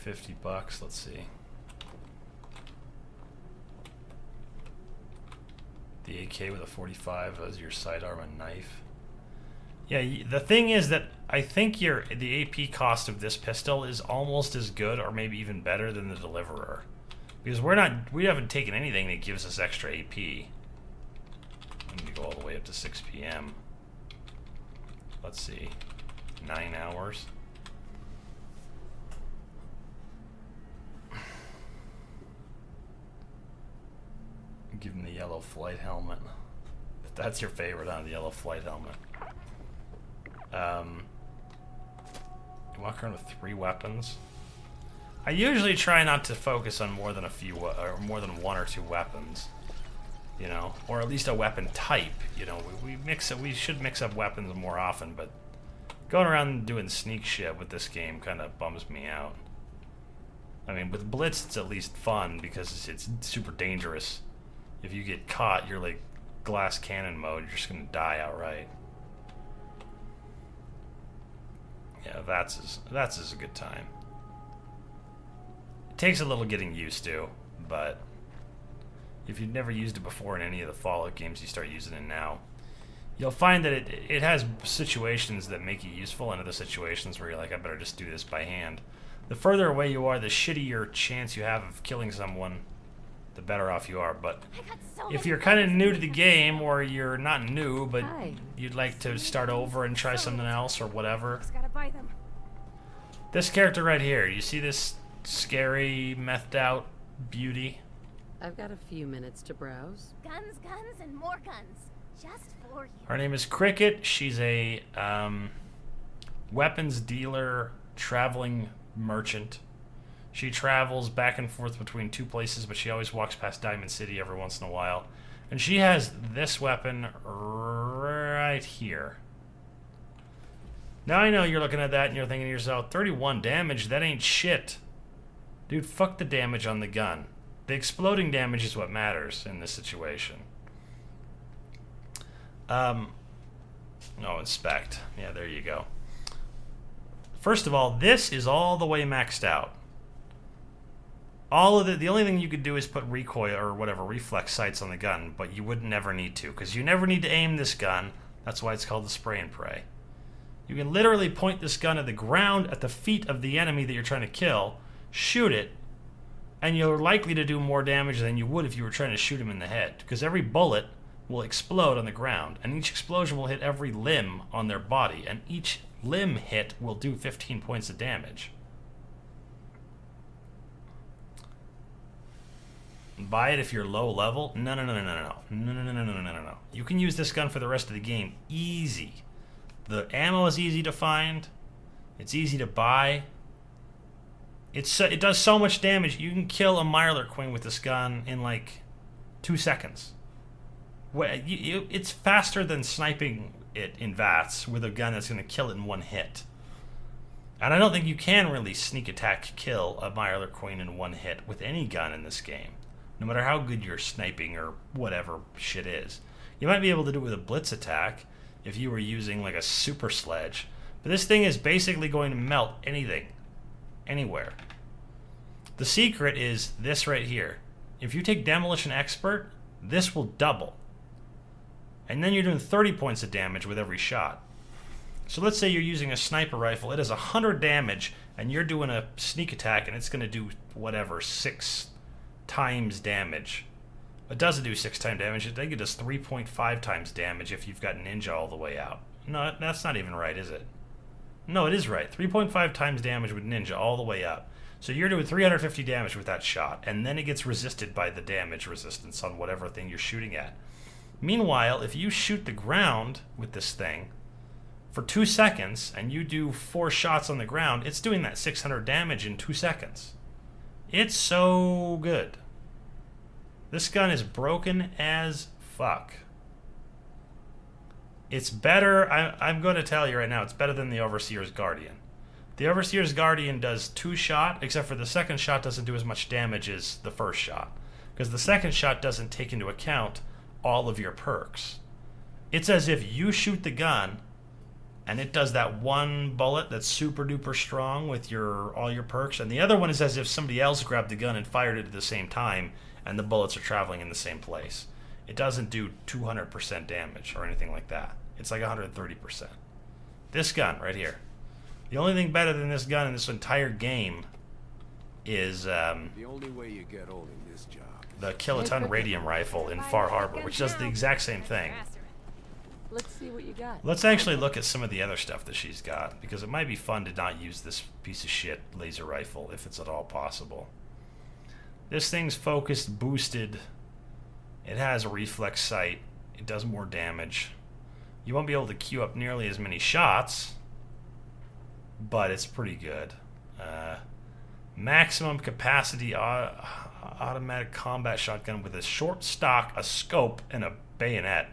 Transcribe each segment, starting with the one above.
$50. Let's see. The AK with a 45 as your sidearm and knife. Yeah, the thing is that I think the AP cost of this pistol is almost as good, or maybe even better, than the Deliverer, because we haven't taken anything that gives us extra AP. I need to go all the way up to 6 p.m. Let's see, 9 hours. Give him the yellow flight helmet. If that's your favorite, on the yellow flight helmet. You walk around with 3 weapons. I usually try not to focus on more than or more than 1 or 2 weapons, you know, or at least a weapon type. You know, we should mix up weapons more often, but going around and doing sneak shit with this game kind of bums me out. I mean, with Blitz, it's at least fun because it's super dangerous. If you get caught, you're like glass cannon mode. You're just gonna die outright. Yeah, that's a good time. It takes a little getting used to, but if you've never used it before in any of the Fallout games, you start using it now, you'll find that it has situations that make it useful, and other situations where you're like, I better just do this by hand. The further away you are, the shittier chance you have of killing someone, the better off you are. But if you're kind of new to the game, or you're not new, but you'd like to start over and try something else or whatever, this character right here, you see this scary, methed out beauty? I've got a few minutes to browse. Guns, guns, and more guns. Just for you. Her name is Cricket. She's a weapons dealer, traveling merchant. She travels back and forth between 2 places, but she always walks past Diamond City every once in a while. And she has this weapon right here. Now I know you're looking at that and you're thinking to yourself, 31 damage, that ain't shit. Dude, fuck the damage on the gun. The exploding damage is what matters in this situation. No, inspect. Yeah, there you go. First of all, this is all the way maxed out. All of the only thing you could do is put recoil or whatever, reflex sights on the gun, but you would never need to, because you never need to aim this gun. That's why it's called the spray and pray. You can literally point this gun at the ground at the feet of the enemy that you're trying to kill, shoot it, and you're likely to do more damage than you would if you were trying to shoot him in the head, because every bullet will explode on the ground, and each explosion will hit every limb on their body, and each limb hit will do 15 points of damage. Buy it if you're low level? No. You can use this gun for the rest of the game. Easy. The ammo is easy to find. It's easy to buy. It does so much damage. You can kill a Mirelurk Queen with this gun in like 2 seconds. It's faster than sniping it in VATS with a gun that's going to kill it in 1 hit. And I don't think you can really sneak attack kill a Mirelurk Queen in 1 hit with any gun in this game, no matter how good your sniping or whatever shit is. You might be able to do it with a blitz attack if you were using like a super sledge, but this thing is basically going to melt anything, anywhere. The secret is this right here. If you take Demolition Expert, this will double. And then you're doing 30 points of damage with every shot. So let's say you're using a sniper rifle, it has 100 damage, and you're doing a sneak attack, and it's going to do whatever, 6 times damage. It doesn't do 6 times damage, I think it does 3.5 times damage if you've got Ninja all the way out. No, that's not even right, is it? No, it is right. 3.5 times damage with Ninja all the way up. So you're doing 350 damage with that shot, and then it gets resisted by the damage resistance on whatever thing you're shooting at. Meanwhile, if you shoot the ground with this thing for 2 seconds, and you do 4 shots on the ground, it's doing that 600 damage in 2 seconds. It's so good. This gun is broken as fuck. It's better, I'm going to tell you right now, it's better than the Overseer's Guardian. The Overseer's Guardian does 2 shot, except for the second shot doesn't do as much damage as the first shot, because the second shot doesn't take into account all of your perks. It's as if you shoot the gun, And it does that one bullet that's super duper strong with all your perks, and the other one is as if somebody else grabbed the gun and fired it at the same time, and the bullets are traveling in the same place. It doesn't do 200% damage or anything like that. It's like 130%. This gun right here. The only thing better than this gun in this entire game is the only way you get old in this job. the kiloton radium rifle in Far Harbor, which does the exact same thing. Let's see what you got. Let's actually look at some of the other stuff that she's got, because it might be fun to not use this piece of shit laser rifle if it's at all possible. This thing's focused, boosted. It has a reflex sight. It does more damage. You won't be able to queue up nearly as many shots, but it's pretty good. Maximum capacity automatic combat shotgun with a short stock, a scope, and a bayonet.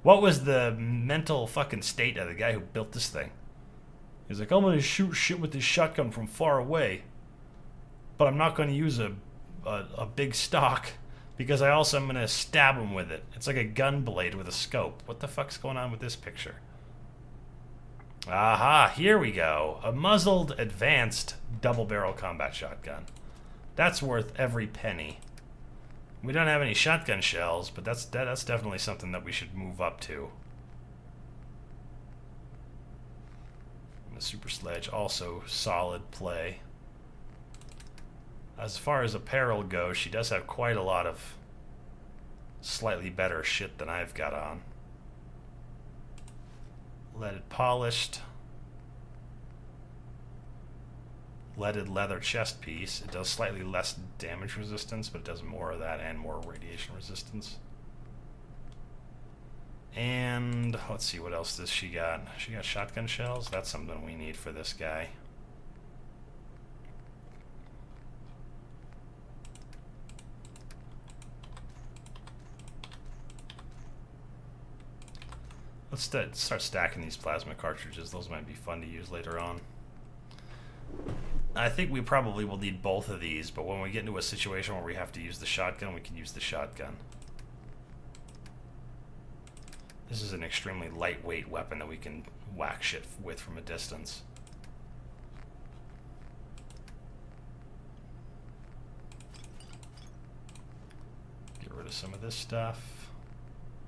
What was the mental fucking state of the guy who built this thing? He's like, I'm gonna shoot shit with this shotgun from far away, but I'm not gonna use a big stock because I also am gonna stab him with it. It's like a gun blade with a scope. What the fuck's going on with this picture? Aha, here we go. A muzzled advanced double barrel combat shotgun. That's worth every penny. We don't have any shotgun shells, but that's definitely something that we should move up to. And the super sledge, also solid play. As far as apparel goes, she does have quite a lot of slightly better shit than I've got on. Leaded polished. Leaded leather chest piece. It does slightly less damage resistance, but it does more of that and more radiation resistance. And let's see, what else does she got? She got shotgun shells. That's something we need for this guy. Let's start stacking these plasma cartridges. Those might be fun to use later on. I think we probably will need both of these, but when we get into a situation where we have to use the shotgun, we can use the shotgun. This is an extremely lightweight weapon that we can whack shit with from a distance. Get rid of some of this stuff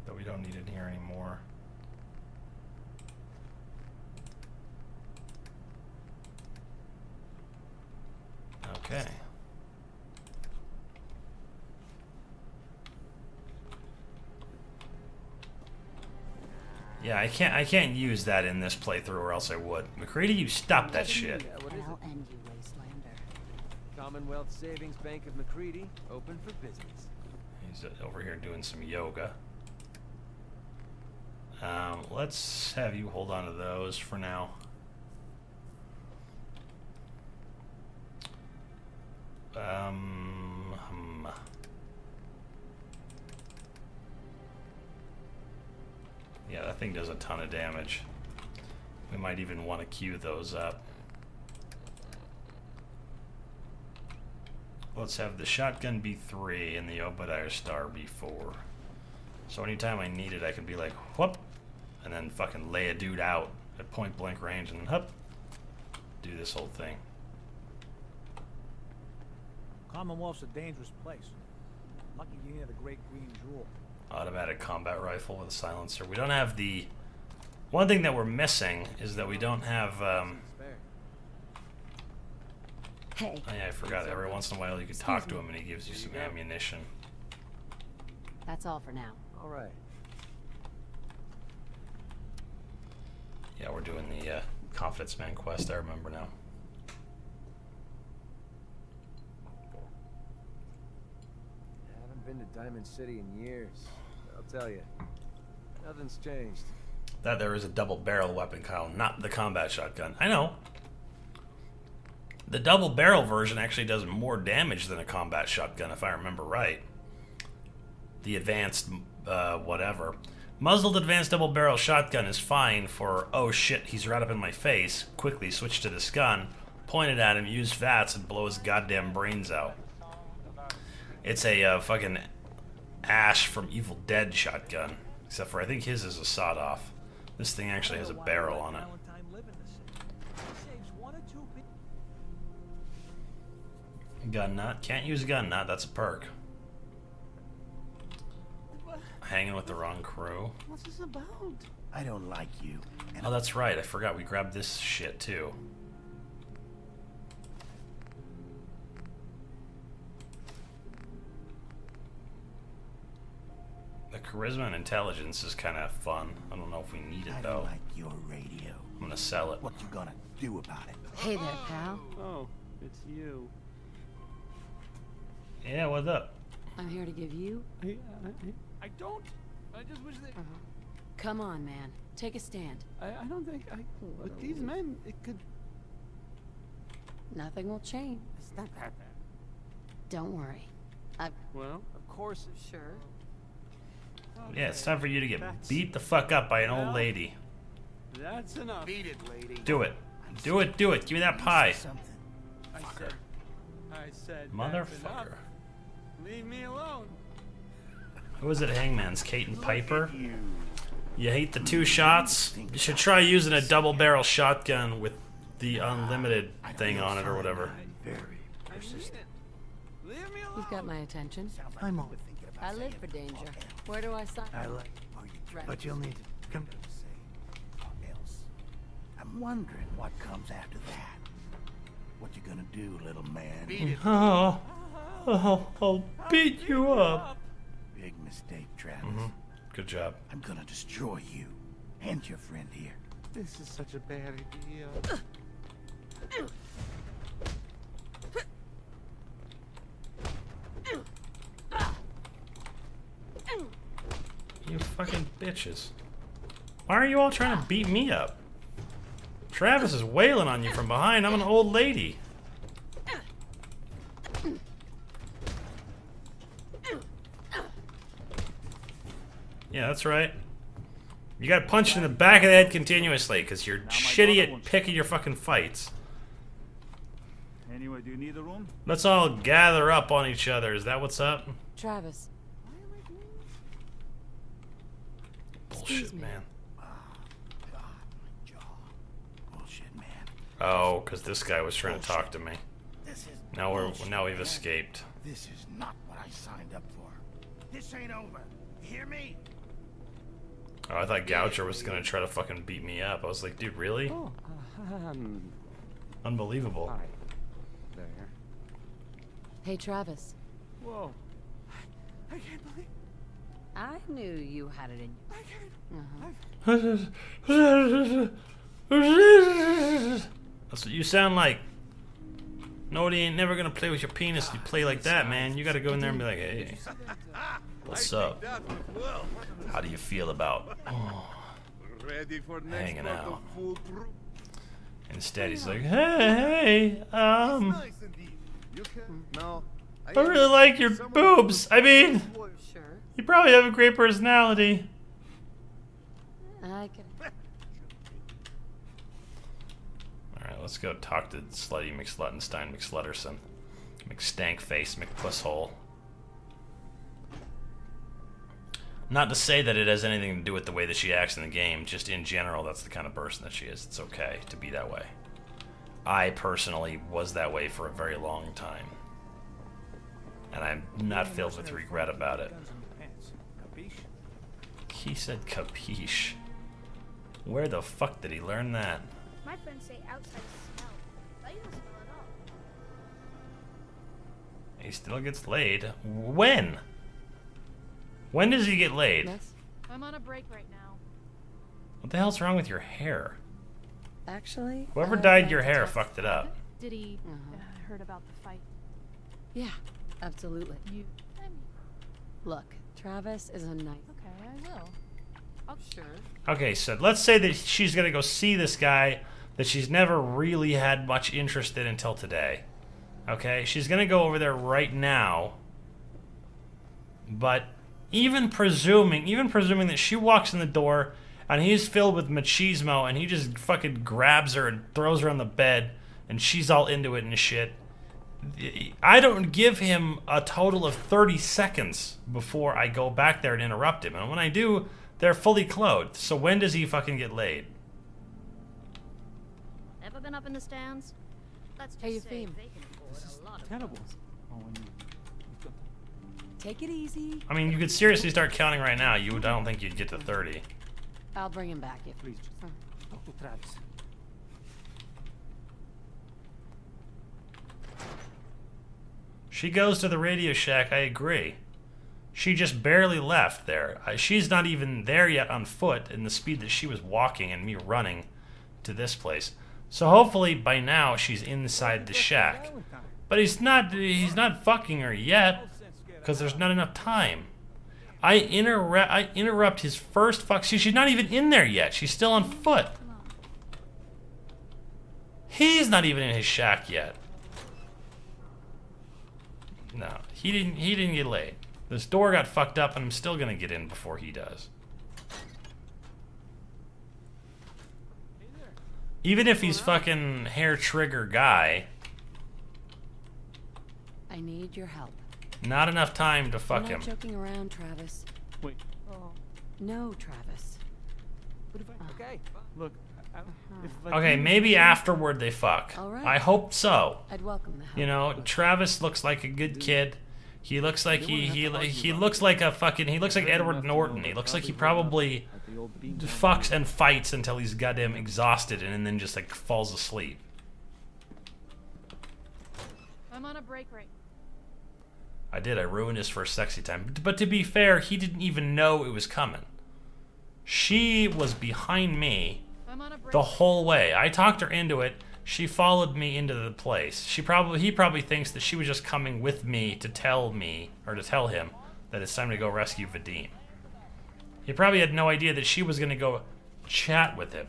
that we don't need in here anymore. Okay. Yeah, I can't use that in this playthrough, or else I would. McCready, you stop that shit. I'll end you, Wastelander. Commonwealth Savings Bank of McCready, open for business. He's over here doing some yoga. Let's have you hold on to those for now. Yeah, that thing does a ton of damage. We might even want to queue those up. Let's have the shotgun be 3 and the Obadiah Star be 4. So anytime I need it, I can be like, whoop, and then fucking lay a dude out at point blank range and hup, do this whole thing. Commonwealth's a dangerous place. Lucky you near the Great Green Jewel. Automatic combat rifle with a silencer. We don't have the... One thing that we're missing is that we don't have... Hey. Oh yeah, I forgot. Every once in a while you can talk to him and he gives you some ammunition. That's all for now. All right. Yeah, we're doing the Confidence Man quest, I remember now. Haven't been to Diamond City in years. I'll tell you, nothing's changed. That there is a double barrel weapon, Kyle, not the combat shotgun. I know. The double barrel version actually does more damage than a combat shotgun, if I remember right. The advanced, whatever. Muzzled advanced double barrel shotgun is fine for, oh shit, he's right up in my face. Quickly switch to this gun, point it at him, use VATS, and blow his goddamn brains out. It's a fucking Ash from Evil Dead shotgun. Except for I think his is a sawed-off. This thing actually has a barrel on it. Gun nut. Can't use gun nut. That's a perk. Hanging with the wrong crew. What's this about? I don't like you. Oh, that's right. I forgot we grabbed this shit too. The charisma and intelligence is kind of fun. I don't know if we need it I though. don't like your radio. I'm gonna sell it. What you gonna do about it? Hey there, pal. Oh, it's you. Yeah, what's up? I'm here to give you. I don't. I just wish they. Come on, man. Take a stand. I don't think I. With these men, it could. Nothing will change. It's not that bad. Don't worry. Well, of course. Sure. Yeah, it's time for you to get That's- beat the fuck up by an old Well- lady. That's enough. Beat it, lady. Do it. Do it, do it. Give me that pie. Something. I said. That's Motherfucker. enough. Leave me alone. Who was it, Hangman's? Kate and Piper? You hate the 2 shots? You should try using a double barrel shotgun with the unlimited thing on it or whatever. Very I mean persistent. it. Leave me alone. You've got my attention. I'm always thinking about I live for danger. Where do I sign? I like. Right. But you'll need to come to say or else. I'm wondering what comes after that. What you gonna do, little man? Beat it. Oh, I'll beat you up. Big mistake, Travis. Good job. I'm gonna destroy you and your friend here. This is such a bad idea. You fucking bitches. Why are you all trying to beat me up? Travis is wailing on you from behind. I'm an old lady. Yeah, that's right. You got punched in the back of the head continuously because you're shitty at picking your fucking fights. Anyway, do you need a room? Let's all gather up on each other. Is that what's up? Travis. Bullshit, me. man. God, my jaw. Bullshit, man. Oh, because this guy was trying to talk to me. This is Now we've escaped. This is not what I signed up for. This ain't over. You hear me? Oh, I thought Goucher was gonna try to fucking beat me up. I was like, dude, really? Oh, Unbelievable. hi. There. Hey, Travis. Whoa. I can't believe. I knew you had it in I can't. you. That's what you sound like. Nobody ain't never gonna play with your penis. You play like that, man. You gotta go in there and be like, hey, what's up? How do you feel about Ready for next hanging part out? of full troop? Instead, he's like, hey, Nice indeed. You can no. I really like your boobs. I mean, Sure. you probably have a great personality. I can. Alright, let's go talk to Slutty McSluttenstein, McSlutterson, McStankface, McPusshole. Not to say that it has anything to do with the way that she acts in the game, just in general, that's the kind of person that she is. It's okay to be that way. I personally was that way for a very long time. And I'm not filled with regret about it. Guns in the pants. Capiche? He said capiche. Where the fuck did he learn that? My friends say outside smell, but you don't smell at all. He still gets laid. When? When does he get laid? Yes. I'm on a break right now. What the hell's wrong with your hair? Actually. Whoever I'd dyed like your to hair talk- fucked it up. Did he Uh-huh. heard about the fight? Yeah, absolutely. I mean, Look, Travis is a nice. okay, I will. Oh, sure. Okay, so let's say that she's gonna go see this guy that she's never really had much interest in until today. Okay, she's gonna go over there right now. But even presuming that she walks in the door and he's filled with machismo and he just fucking grabs her and throws her on the bed and she's all into it and shit, I don't give him a total of 30 seconds before I go back there and interrupt him. And when I do, they're fully clothed. So when does he fucking get laid? Ever been up in the stands? Let's just How you say feeling? they can afford Terrible. Oh, when you got Take it easy. I mean, you could seriously start counting right now. I don't think you'd get to 30. I'll bring him back if. please just talk to Travis. She goes to the Radio Shack, I agree. She just barely left there. She's not even there yet on foot in the speed that she was walking and me running to this place. So hopefully by now she's inside the shack. But he's not fucking her yet because there's not enough time. I interrupt his first fuck. See, she's not even in there yet. She's still on foot. He's not even in his shack yet. No, he didn't get laid. This door got fucked up and I'm still gonna get in before he does. Even if he's fucking hair trigger guy. I need your help. Not enough time to fuck I'm him. not joking around, Travis. Wait. No, Travis. What if I... Okay. Look. Okay, maybe afterward they fuck. All right. I hope so. I'd welcome the help. You know, Travis looks like a good kid. He looks like he looks like a fucking he looks like Edward Norton. He looks like he probably fucks and fights until he's goddamn exhausted and then just like falls asleep. I'm on a break right. I did. I ruined his first sexy time. But to be fair, he didn't even know it was coming. She was behind me I'm on a break. the whole way. I talked her into it. She followed me into the place. He probably thinks that she was just coming with me to tell him that it's time to go rescue Vadim. He probably had no idea that she was going to go chat with him.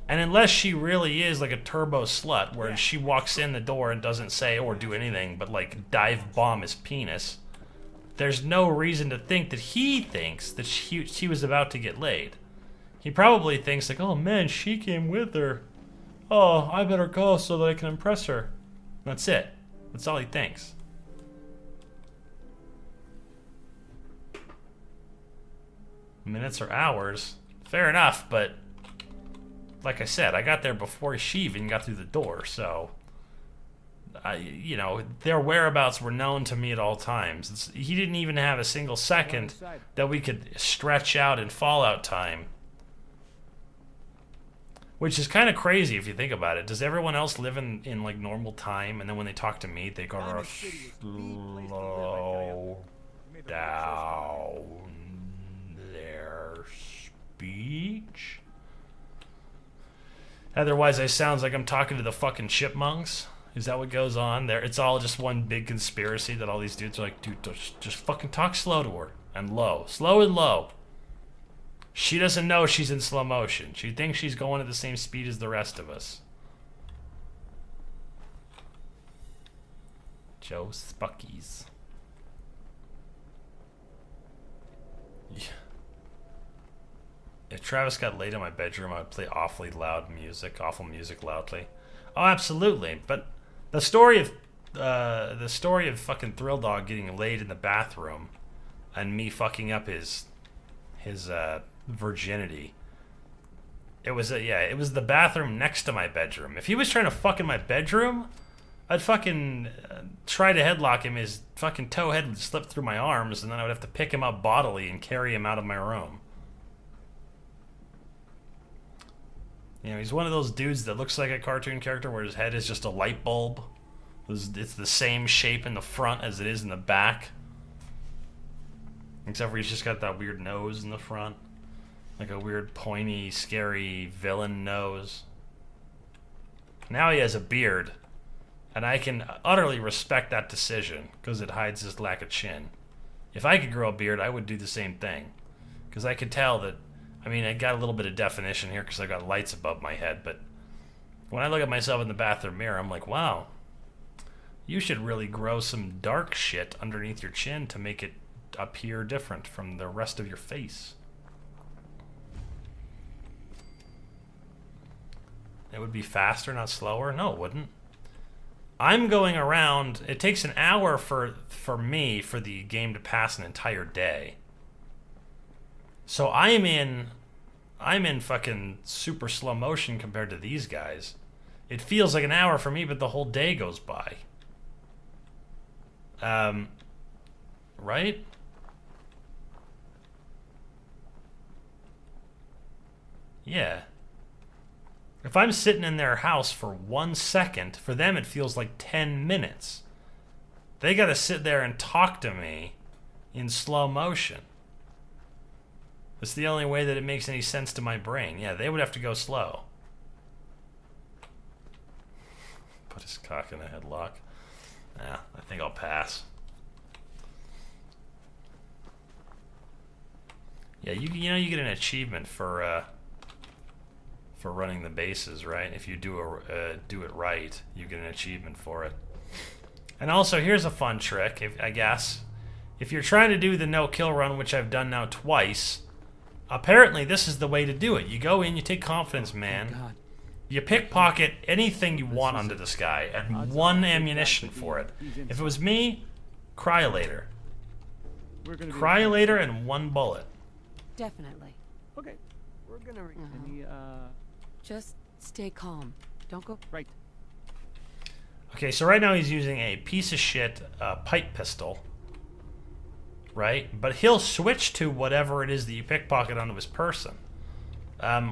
And unless she really is like a turbo slut where she walks in the door and doesn't say or do anything but like dive bomb his penis, there's no reason to think that he thinks that she was about to get laid. He probably thinks like, oh man, she came with her. Oh, I better go so that I can impress her. That's it. That's all he thinks. Minutes or hours. Fair enough, but like I said, I got there before she even got through the door, so you know, their whereabouts were known to me at all times. He didn't even have a single second that we could stretch out in Fallout time. Which is kind of crazy if you think about it. Does everyone else live in like normal time, and then when they talk to me, they go slow down their speech? Otherwise, it sounds like I'm talking to the fucking chipmunks. Is that what goes on there? It's all just one big conspiracy that all these dudes are like, dude, just fucking talk slow to her and low, slow and low. She doesn't know she's in slow motion. She thinks she's going at the same speed as the rest of us. Joe Spuckies. Yeah. If Travis got laid in my bedroom, I would play awful music loudly. Oh, absolutely. But the story of fucking Thrill Dog getting laid in the bathroom and me fucking up his virginity. It was the bathroom next to my bedroom. If he was trying to fuck in my bedroom, I'd fucking try to headlock him. His fucking toe head would slip through my arms, and then I would have to pick him up bodily and carry him out of my room. You know, he's one of those dudes that looks like a cartoon character where his head is just a light bulb. It's the same shape in the front as it is in the back. Except for he's just got that weird nose in the front. Like a weird, pointy, scary villain nose. Now he has a beard. And I can utterly respect that decision, because it hides his lack of chin. If I could grow a beard, I would do the same thing. Because I could tell that, I mean, I got a little bit of definition here because I got lights above my head, but when I look at myself in the bathroom mirror, I'm like, wow, you should really grow some dark shit underneath your chin to make it appear different from the rest of your face. It would be faster, not slower? No, it wouldn't. I'm going around, it takes an hour for me for the game to pass an entire day. So I'm in fucking super slow motion compared to these guys. It feels like an hour for me, but the whole day goes by. Right? Yeah. If I'm sitting in their house for 1 second, for them it feels like 10 minutes. They gotta sit there and talk to me in slow motion. It's the only way that it makes any sense to my brain. Yeah, they would have to go slow. Put his cock in a headlock. Yeah, I think I'll pass. Yeah, you know you get an achievement for running the bases, right? If you do it right, you get an achievement for it. And also, here's a fun trick, I guess. If you're trying to do the no-kill run, which I've done now twice, apparently this is the way to do it. You go in, you take confidence, man. You pickpocket anything you want onto this guy, and 1 ammunition for it. If it was me, cryolator. Cryolator and 1 bullet. Definitely. Okay. We're gonna... Any, Just stay calm. Don't go... right. Okay, so right now he's using a piece of shit pipe pistol. Right? But he'll switch to whatever it is that you pickpocket onto his person.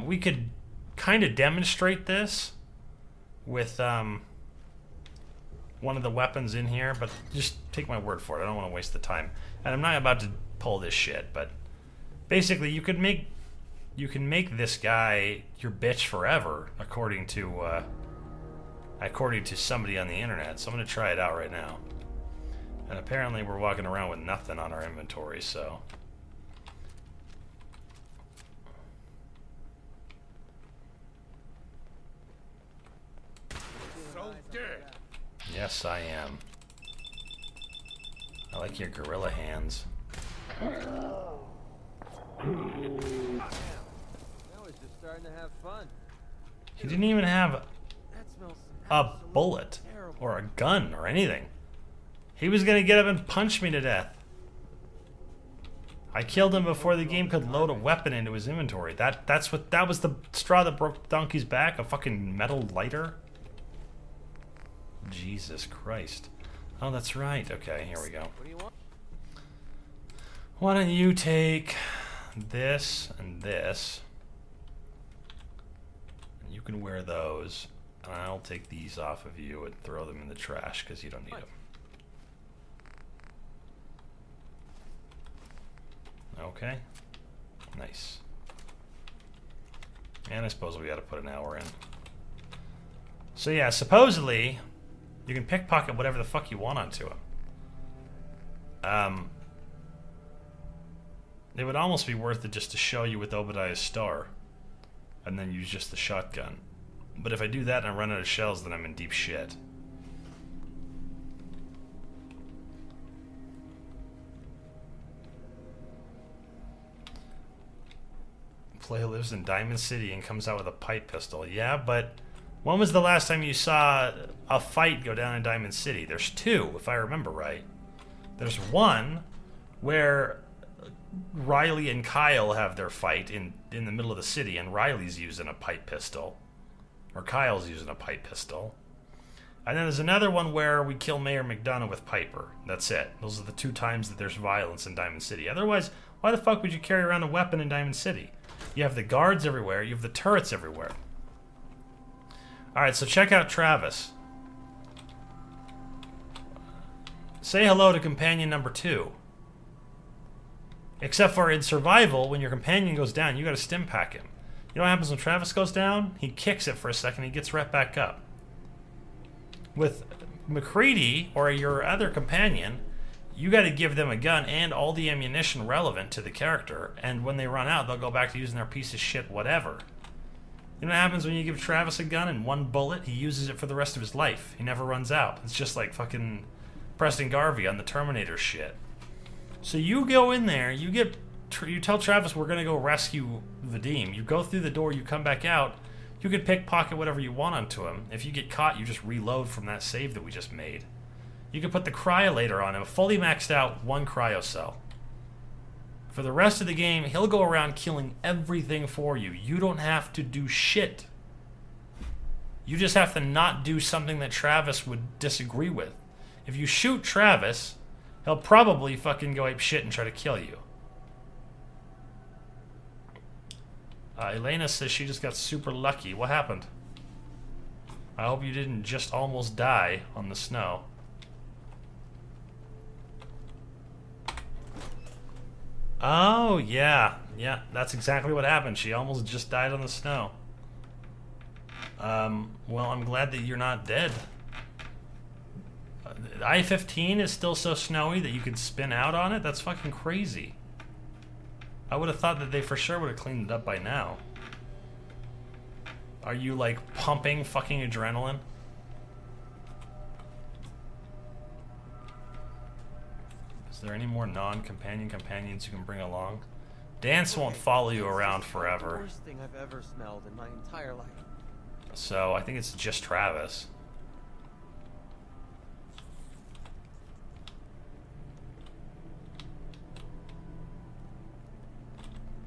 We could kind of demonstrate this with one of the weapons in here, but just take my word for it. I don't want to waste the time. And I'm not about to pull this shit, but basically you can make this guy your bitch forever, according to somebody on the internet. So I'm going to try it out right now. And apparently we're walking around with nothing on our inventory, so... Soldier. Yes, I am. I like your gorilla hands. Now we're just starting to have fun. He didn't even have That smells a bullet or a gun or anything. He was gonna get up and punch me to death. I killed him before the game could load a weapon into his inventory. That was the straw that broke the donkey's back. A fucking metal lighter. Jesus Christ. Oh, that's right. Okay, here we go. What do you want? Why don't you take this and this? And you can wear those. And I'll take these off of you and throw them in the trash because you don't need them. Okay. Nice. And I suppose we gotta put an hour in. So yeah, supposedly you can pickpocket whatever the fuck you want onto him. It would almost be worth it just to show you with Obadiah's star and then use just the shotgun. But if I do that and I run out of shells, then I'm in deep shit. Player lives in Diamond City and comes out with a pipe pistol. Yeah, but when was the last time you saw a fight go down in Diamond City? There's 2, if I remember right. There's one where Riley and Kyle have their fight in the middle of the city, and Riley's using a pipe pistol. Or Kyle's using a pipe pistol. And then there's another one where we kill Mayor McDonough with Piper. That's it. Those are the 2 times that there's violence in Diamond City. Otherwise, why the fuck would you carry around a weapon in Diamond City? You have the guards everywhere. You have the turrets everywhere. Alright, so check out Travis. Say hello to companion number 2. Except for in survival, when your companion goes down, you gotta stim pack him. You know what happens when Travis goes down? He kicks it for a second, he gets right back up. With McCready, or your other companion, you gotta give them a gun and all the ammunition relevant to the character, and when they run out, they'll go back to using their piece of shit whatever. You know what happens when you give Travis a gun and 1 bullet? He uses it for the rest of his life. He never runs out. It's just like fucking Preston Garvey on the Terminator shit. So you go in there, you tell Travis we're gonna go rescue Vadim. You go through the door, you come back out, you can pickpocket whatever you want onto him. If you get caught, you just reload from that save that we just made. You can put the cryolator on him, fully maxed out, 1 cryo cell. For the rest of the game, he'll go around killing everything for you. You don't have to do shit. You just have to not do something that Travis would disagree with. If you shoot Travis, he'll probably fucking go ape shit and try to kill you. Elena says she just got super lucky. What happened? I hope you didn't just almost die on the snow. Oh, yeah. Yeah, that's exactly what happened. She almost just died on the snow. Well, I'm glad that you're not dead. I-15 is still so snowy that you can spin out on it? That's fucking crazy. I would have thought that they for sure would have cleaned it up by now. Are you, like, pumping fucking adrenaline? Is there any more non-companion companions you can bring along? Dance won't follow you around forever. The worst thing I've ever smelled in my entire life. So, I think it's just Travis.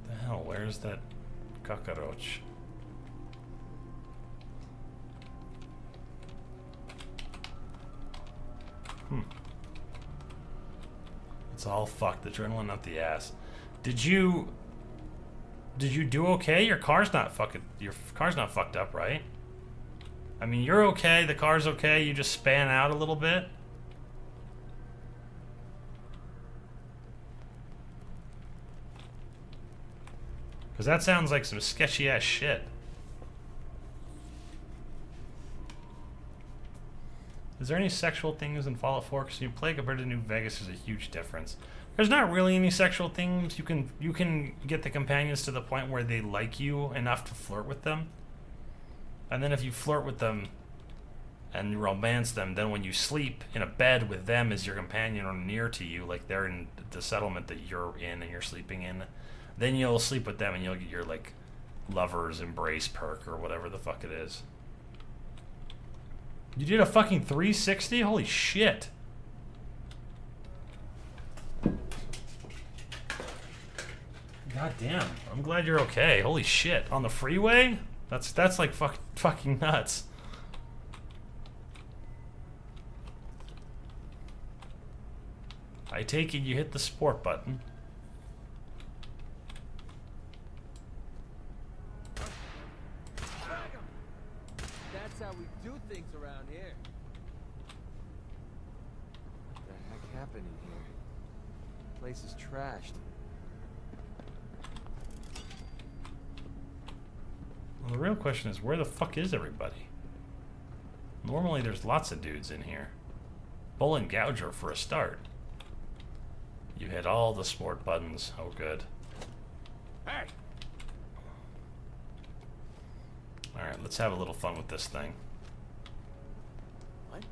The hell, where's that cockroach? It's all fucked. Adrenaline up the ass. Did you do okay? Your car's not fucked up, right? I mean, you're okay, the car's okay, you just span out a little bit. Because that sounds like some sketchy ass shit. Is there any sexual things in Fallout 4? Because when you play compared to New Vegas, there's a huge difference. There's not really any sexual things. You can get the companions to the point where they like you enough to flirt with them. And then if you flirt with them and romance them, then when you sleep in a bed with them as your companion or near to you, like they're in the settlement that you're in and you're sleeping in, then you'll sleep with them and you'll get your, like, lover's embrace perk or whatever the fuck it is. You did a fucking 360? Holy shit. God damn. I'm glad you're okay. Holy shit. On the freeway? That's like fucking nuts. I take it you hit the sport button. That's how we do things around here. What the heck happened in here? The place is trashed. Well, the real question is, where the fuck is everybody? Normally there's lots of dudes in here. Bull and Gouger for a start. You hit all the sport buttons. Oh, good. Hey! Alright, let's have a little fun with this thing. What?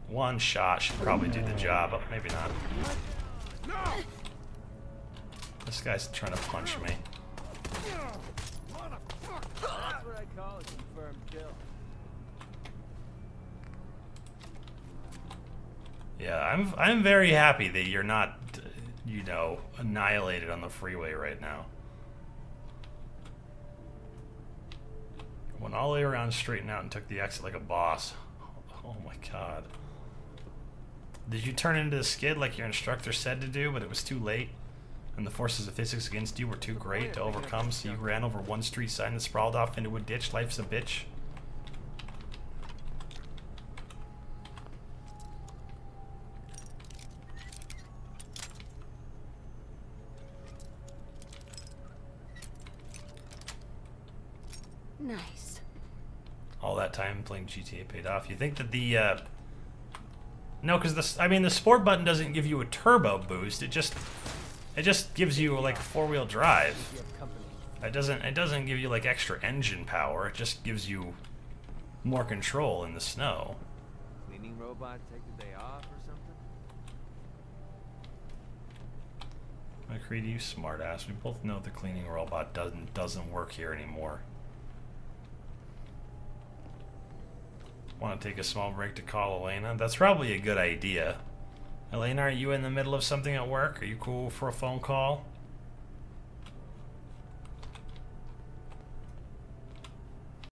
One shot should probably do the job, but maybe not. No! This guy's trying to punch me. That's what I call a confirmed kill. Yeah, I'm very happy that you're not, you know, annihilated on the freeway right now. Went all the way around, straightened out, and took the exit like a boss. Oh my god. Did you turn into a skid like your instructor said to do, but it was too late? And the forces of physics against you were too great to overcome, so you ran over one street sign and sprawled off into a ditch? Life's a bitch. Nice. All that time playing GTA paid off. You think that the no, because the sport button doesn't give you a turbo boost. It just gives you like a four-wheel drive. It doesn't give you like extra engine power. It just gives you more control in the snow. Cleaning robot take the day off or something? McCready, you smartass. We both know the cleaning robot doesn't work here anymore. Want to take a small break to call Elena? That's probably a good idea. Elena, are you in the middle of something at work? Are you cool for a phone call?